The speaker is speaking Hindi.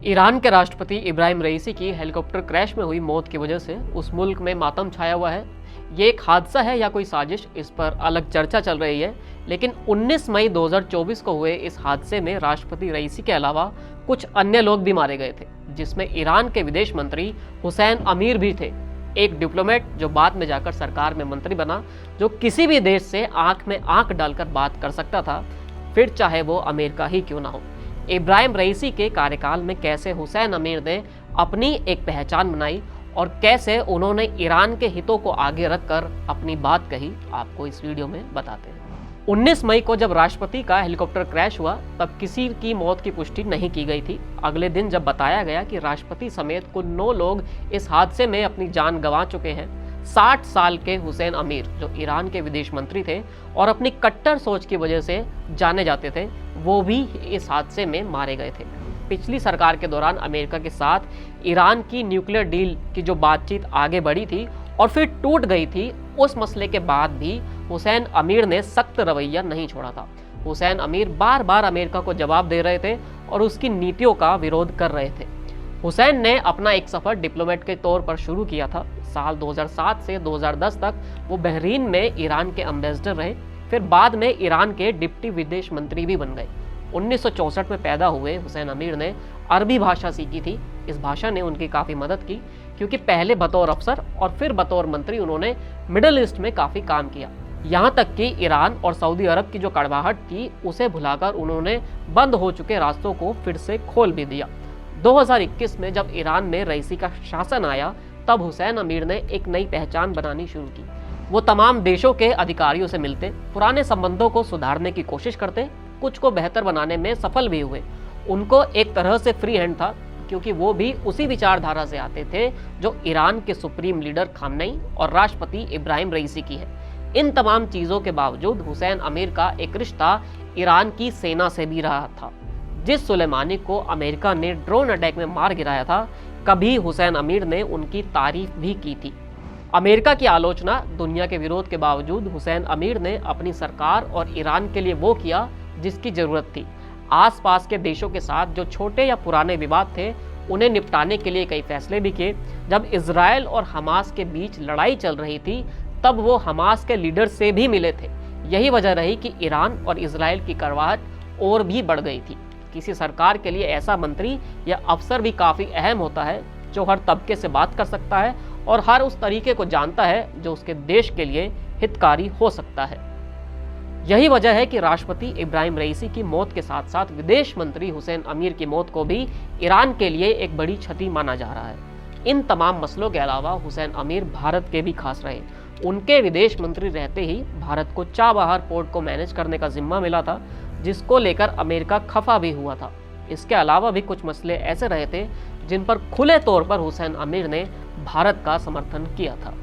ईरान के राष्ट्रपति इब्राहिम रईसी की हेलीकॉप्टर क्रैश में हुई मौत की वजह से उस मुल्क में मातम छाया हुआ है। ये एक हादसा है या कोई साजिश, इस पर अलग चर्चा चल रही है। लेकिन 19 मई 2024 को हुए इस हादसे में राष्ट्रपति रईसी के अलावा कुछ अन्य लोग भी मारे गए थे, जिसमें ईरान के विदेश मंत्री हुसैन अमीर भी थे, एक डिप्लोमेट जो बाद में जाकर सरकार में मंत्री बना, जो किसी भी देश से आंख में आंख डालकर बात कर सकता था, फिर चाहे वो अमेरिका ही क्यों ना हो। इब्राहिम रईसी के कार्यकाल में कैसे हुसैन अमीर ने अपनी एक पहचान बनाई और कैसे उन्होंने ईरान के हितों को आगे रखकर अपनी बात कही, आपको इस वीडियो में बताते हैं। 19 मई को जब राष्ट्रपति का हेलीकॉप्टर क्रैश हुआ तब किसी की मौत की पुष्टि नहीं की गई थी। अगले दिन जब बताया गया कि राष्ट्रपति समेत कुल 9 लोग इस हादसे में अपनी जान गंवा चुके हैं, 60 साल के हुसैन अमीर जो ईरान के विदेश मंत्री थे और अपनी कट्टर सोच की वजह से जाने जाते थे, वो भी इस हादसे में मारे गए थे। पिछली सरकार के दौरान अमेरिका के साथ ईरान की न्यूक्लियर डील की जो बातचीत आगे बढ़ी थी और फिर टूट गई थी, उस मसले के बाद भी हुसैन अमीर ने सख्त रवैया नहीं छोड़ा था। हुसैन अमीर बार बार अमेरिका को जवाब दे रहे थे और उसकी नीतियों का विरोध कर रहे थे। हुसैन ने अपना एक सफर डिप्लोमेट के तौर पर शुरू किया था। साल 2007 से 2010 तक वो बहरीन में ईरान के एम्बेसडर रहे, फिर बाद में ईरान के डिप्टी विदेश मंत्री भी बन गए। 1964 में पैदा हुए हुसैन अमीर ने अरबी भाषा सीखी थी। इस भाषा ने उनकी काफ़ी मदद की, क्योंकि पहले बतौर अफसर और फिर बतौर मंत्री उन्होंने मिडिल ईस्ट में काफ़ी काम किया। यहाँ तक कि ईरान और सऊदी अरब की जो कड़वाहट थी उसे भुलाकर उन्होंने बंद हो चुके रास्तों को फिर से खोल भी दिया। 2021 में जब ईरान में रईसी का शासन आया, तब हुसैन अमीर ने एक नई पहचान बनानी शुरू की। वो तमाम देशों के अधिकारियों से मिलते, पुराने संबंधों को सुधारने की कोशिश करते, कुछ को बेहतर बनाने में सफल भी हुए। उनको एक तरह से फ्री हैंड था, क्योंकि वो भी उसी विचारधारा से आते थे जो ईरान के सुप्रीम लीडर खामनेई और राष्ट्रपति इब्राहिम रईसी की है। इन तमाम चीज़ों के बावजूद हुसैन अमीर का एक रिश्ता ईरान की सेना से भी रहा था। जिस सुलेमानी को अमेरिका ने ड्रोन अटैक में मार गिराया था, कभी हुसैन अमीर ने उनकी तारीफ भी की थी। अमेरिका की आलोचना, दुनिया के विरोध के बावजूद हुसैन अमीर ने अपनी सरकार और ईरान के लिए वो किया जिसकी ज़रूरत थी। आसपास के देशों के साथ जो छोटे या पुराने विवाद थे, उन्हें निपटाने के लिए कई फैसले भी किए। जब इजराइल और हमास के बीच लड़ाई चल रही थी, तब वो हमास के लीडर से भी मिले थे। यही वजह रही कि ईरान और इजराइल की कड़वाहट और भी बढ़ गई थी। किसी सरकार के लिए ऐसा मंत्री या अफसर भी काफ़ी अहम होता है, जो हर तबके से बात कर सकता है और हर उस तरीके को जानता है जो उसके देश के लिए हितकारी हो सकता है। यही वजह है कि राष्ट्रपति इब्राहिम रईसी की मौत के साथ साथ विदेश मंत्री हुसैन अमीर की मौत को भी ईरान के लिए एक बड़ी क्षति माना जा रहा है। इन तमाम मसलों के अलावा हुसैन अमीर भारत के भी खास रहे। उनके विदेश मंत्री रहते ही भारत को चाबहार पोर्ट को मैनेज करने का जिम्मा मिला था, जिसको लेकर अमेरिका खफा भी हुआ था। इसके अलावा भी कुछ मसले ऐसे रहे थे जिन पर खुले तौर पर हुसैन अमीर ने भारत का समर्थन किया था।